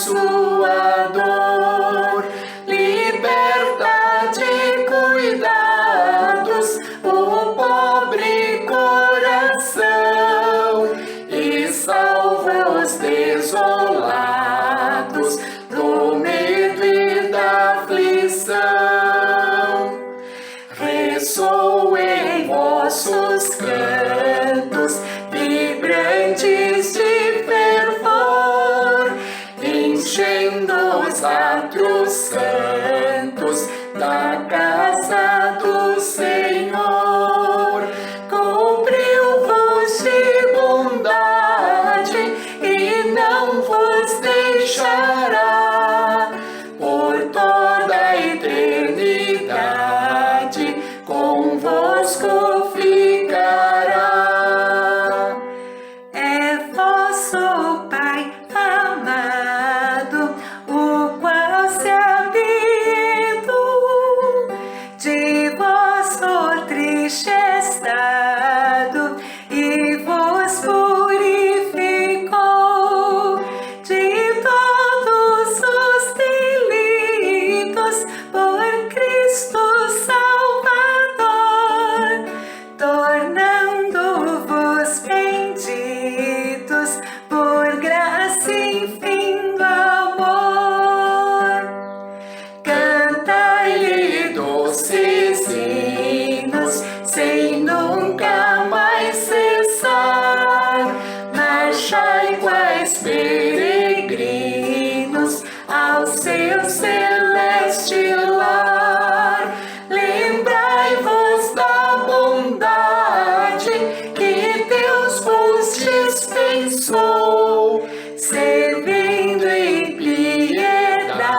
sua dor, liberta de cuidados o pobre coração e salva os desolados do medo e da aflição. Ressoem vossos cantos vibrantes de fervor, enchendo os átrios santos da casa do Senhor. Cobriu-vos de bondade e não vos deixará por toda a eternidade, convosco ficará. É vosso Pai amado, o qual se apiedou de vosso triste estado e vos purificou de todos os delitos por Cristo Salvador, tornando-vos benditos por graça infinda amor. Cantai-lhe doces hinos sem nunca mais cessar, marchai quais peregrinos ao seu celeste lar. Lembrai-vos da bondade que Deus vos dispensou, servindo em piedade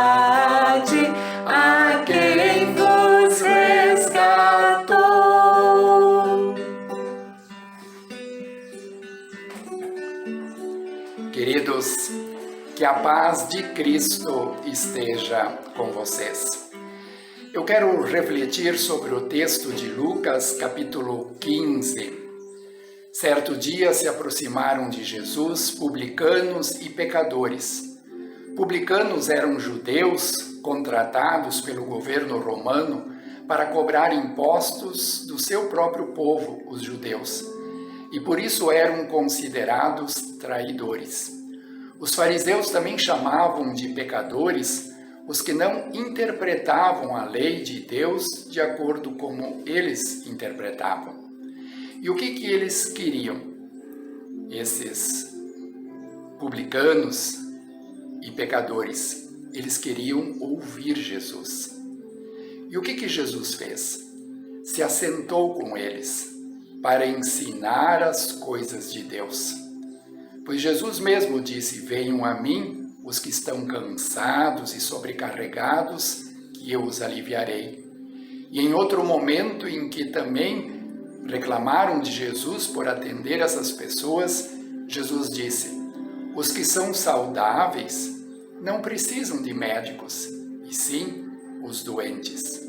a quem vos resgatou. Queridos, que a paz de Cristo esteja com vocês. Eu quero refletir sobre o texto de Lucas, capítulo 15. Certo dia se aproximaram de Jesus publicanos e pecadores. Publicanos eram judeus contratados pelo governo romano para cobrar impostos do seu próprio povo, os judeus, e por isso eram considerados traidores. Os fariseus também chamavam de pecadores os que não interpretavam a lei de Deus de acordo como eles interpretavam. E o que eles queriam? Esses publicanos e pecadores, eles queriam ouvir Jesus. E o que Jesus fez? Se assentou com eles para ensinar as coisas de Deus. Pois Jesus mesmo disse: venham a mim os que estão cansados e sobrecarregados, que eu os aliviarei. E em outro momento em que também reclamaram de Jesus por atender essas pessoas, Jesus disse: os que são saudáveis não precisam de médicos, e sim os doentes.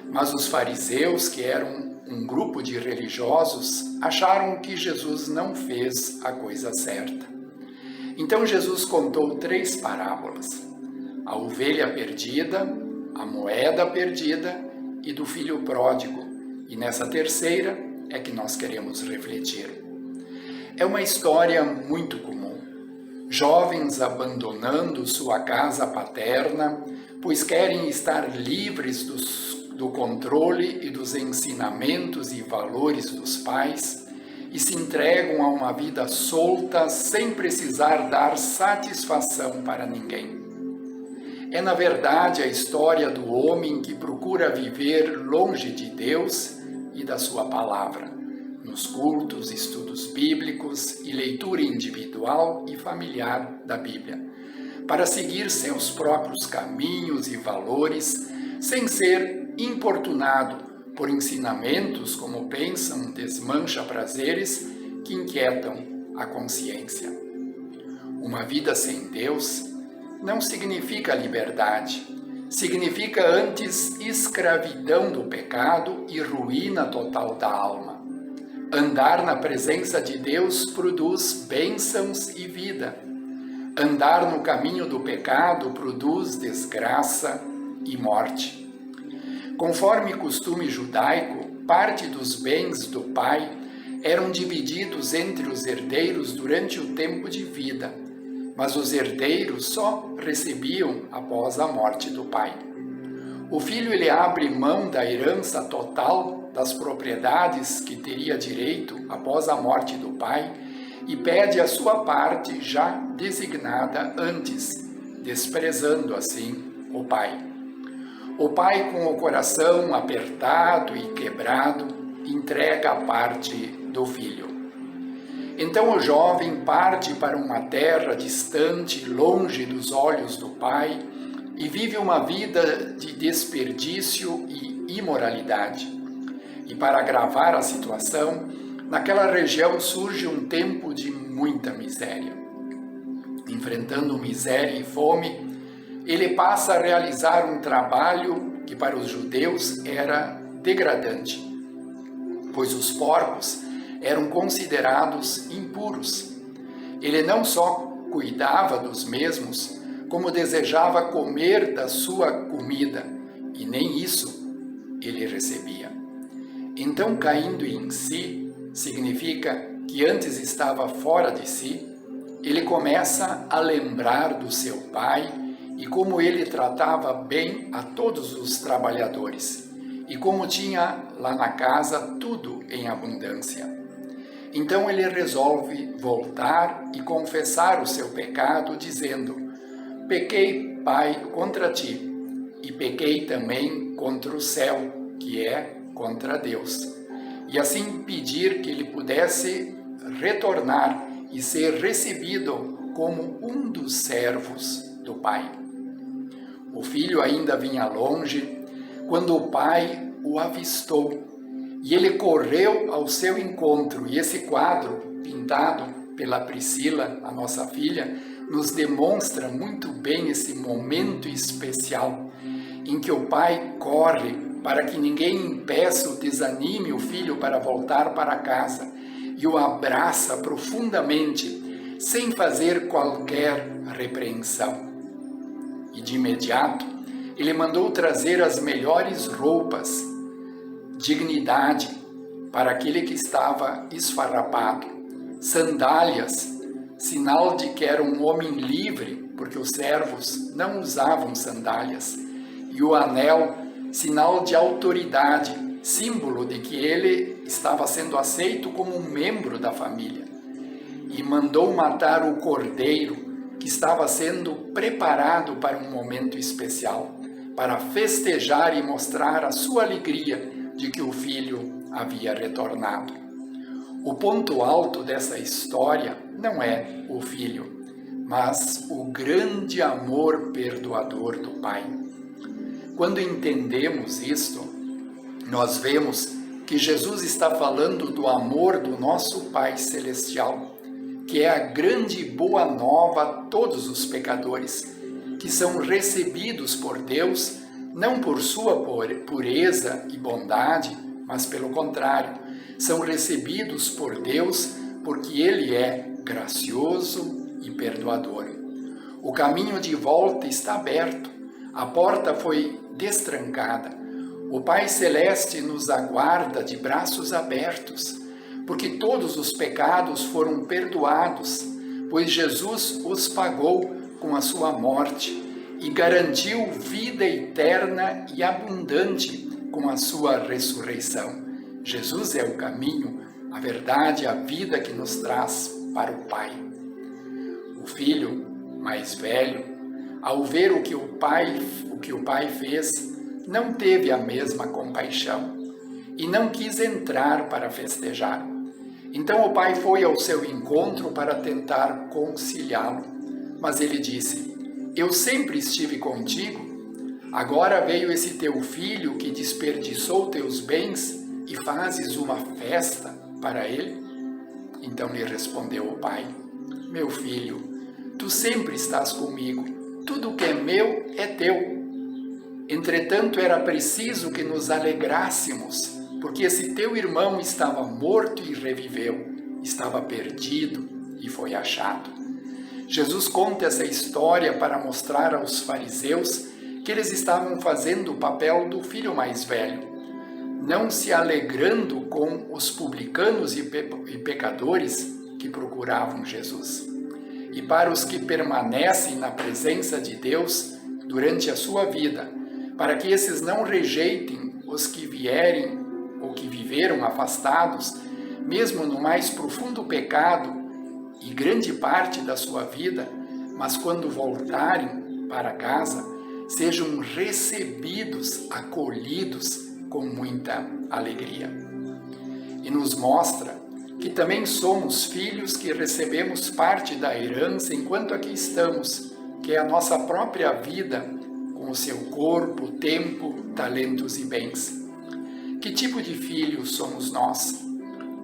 Mas os fariseus, que eram um grupo de religiosos, acharam que Jesus não fez a coisa certa. Então Jesus contou 3 parábolas: a ovelha perdida, a moeda perdida e do filho pródigo. E nessa terceira é que nós queremos refletir. É uma história muito comum. Jovens abandonando sua casa paterna, pois querem estar livres do controle e dos ensinamentos e valores dos pais, e se entregam a uma vida solta sem precisar dar satisfação para ninguém. É, na verdade, a história do homem que procura viver longe de Deus e da sua palavra, nos cultos, estudos bíblicos e leitura individual e familiar da Bíblia, para seguir seus próprios caminhos e valores, sem ser importunado por ensinamentos, como pensam, desmancha-prazeres que inquietam a consciência. Uma vida sem Deus não significa liberdade, significa antes escravidão do pecado e ruína total da alma. Andar na presença de Deus produz bênçãos e vida, Andar no caminho do pecado produz desgraça e morte. Conforme costume judaico, parte dos bens do pai eram divididos entre os herdeiros durante o tempo de vida, mas os herdeiros só recebiam após a morte do pai. O filho ele abre mão da herança total das propriedades que teria direito após a morte do pai e pede a sua parte já designada antes, desprezando assim o pai. O pai, com o coração apertado e quebrado, entrega a parte do filho. Então o jovem parte para uma terra distante, longe dos olhos do pai, e vive uma vida de desperdício e imoralidade. E para agravar a situação, naquela região surge um tempo de muita miséria. Enfrentando miséria e fome, ele passa a realizar um trabalho que para os judeus era degradante, pois os porcos eram considerados impuros. Ele não só cuidava dos mesmos, como desejava comer da sua comida, e nem isso ele recebia. Então, caindo em si, significa que antes estava fora de si, ele começa a lembrar do seu pai e como ele tratava bem a todos os trabalhadores, e como tinha lá na casa tudo em abundância. Então ele resolve voltar e confessar o seu pecado, dizendo: pequei, Pai, contra ti, e pequei também contra o céu, que é contra Deus. E assim pedir que ele pudesse retornar e ser recebido como um dos servos do Pai. O filho ainda vinha longe, quando o pai o avistou, e ele correu ao seu encontro. E esse quadro, pintado pela Priscila, a nossa filha, nos demonstra muito bem esse momento especial em que o pai corre para que ninguém impeça ou desanime o filho para voltar para casa, e o abraça profundamente, sem fazer qualquer repreensão. E de imediato, ele mandou trazer as melhores roupas, dignidade para aquele que estava esfarrapado, sandálias, sinal de que era um homem livre, porque os servos não usavam sandálias, e o anel, sinal de autoridade, símbolo de que ele estava sendo aceito como um membro da família. E mandou matar o cordeiro, que estava sendo preparado para um momento especial, para festejar e mostrar a sua alegria de que o filho havia retornado. O ponto alto dessa história não é o filho, mas o grande amor perdoador do Pai. Quando entendemos isto, nós vemos que Jesus está falando do amor do nosso Pai Celestial, que é a grande e boa nova a todos os pecadores, que são recebidos por Deus, não por sua pureza e bondade, mas pelo contrário, são recebidos por Deus porque Ele é gracioso e perdoador. O caminho de volta está aberto, a porta foi destrancada. O Pai Celeste nos aguarda de braços abertos, porque todos os pecados foram perdoados, pois Jesus os pagou com a sua morte e garantiu vida eterna e abundante com a sua ressurreição. Jesus é o caminho, a verdade e a vida que nos traz para o Pai. O filho mais velho, ao ver o que o pai fez, não teve a mesma compaixão e não quis entrar para festejar. Então o pai foi ao seu encontro para tentar conciliá-lo, mas ele disse: eu sempre estive contigo, agora veio esse teu filho que desperdiçou teus bens e fazes uma festa para ele? Então lhe respondeu o pai: meu filho, tu sempre estás comigo, tudo que é meu é teu. Entretanto, era preciso que nos alegrássemos, porque esse teu irmão estava morto e reviveu, estava perdido e foi achado. Jesus conta essa história para mostrar aos fariseus que eles estavam fazendo o papel do filho mais velho, não se alegrando com os publicanos e pecadores que procuravam Jesus. E para os que permanecem na presença de Deus durante a sua vida, para que esses não rejeitem os que vierem ou que viveram afastados, mesmo no mais profundo pecado e grande parte da sua vida, mas quando voltarem para casa, sejam recebidos, acolhidos com muita alegria. E nos mostra que também somos filhos que recebemos parte da herança enquanto aqui estamos, que é a nossa própria vida, com o seu corpo, tempo, talentos e bens. Que tipo de filhos somos nós?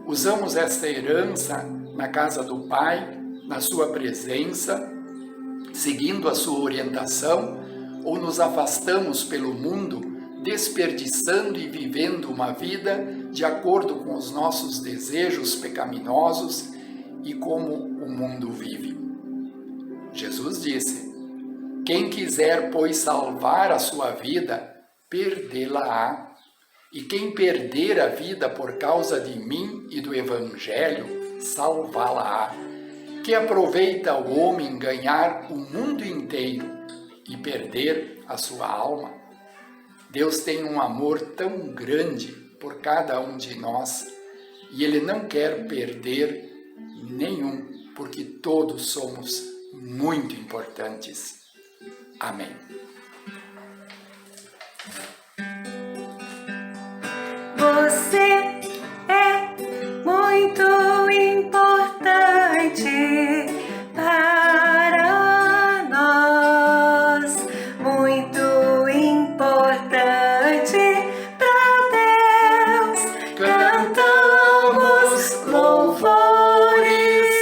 Usamos esta herança na casa do Pai, na sua presença, seguindo a sua orientação, ou nos afastamos pelo mundo, desperdiçando e vivendo uma vida de acordo com os nossos desejos pecaminosos e como o mundo vive? Jesus disse: quem quiser, pois, salvar a sua vida, perdê-la-á. E quem perder a vida por causa de mim e do Evangelho, salvá-la-á. Que aproveita o homem ganhar o mundo inteiro e perder a sua alma? Deus tem um amor tão grande por cada um de nós e Ele não quer perder nenhum, porque todos somos muito importantes. Amém. Você é muito importante para nós, muito importante para Deus. Cantamos louvores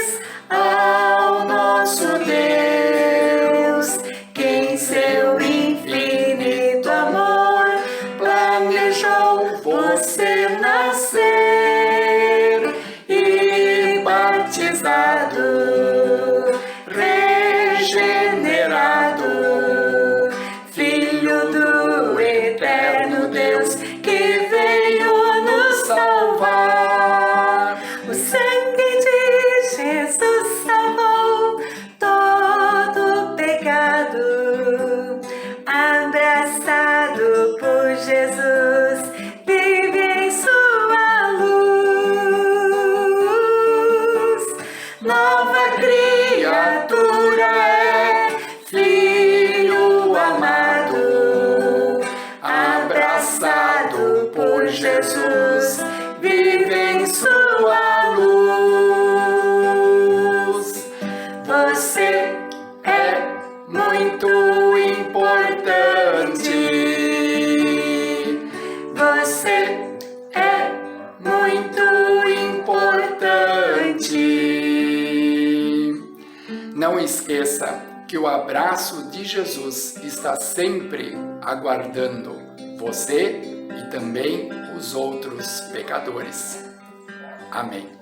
ao nosso Deus, que em seu infinito amor planejou você nascer e batizado, regenerado, filho do eterno Deus que veio nos salvar. O sangue de Jesus salvou todo pecado. Abraçado por Jesus, vive em sua luz. Nova criatura é, filho amado. Abraçado por Jesus, vive em sua luz. Você é muito importante. Você é muito importante. Não esqueça que o abraço de Jesus está sempre aguardando você e também os outros pecadores. Amém.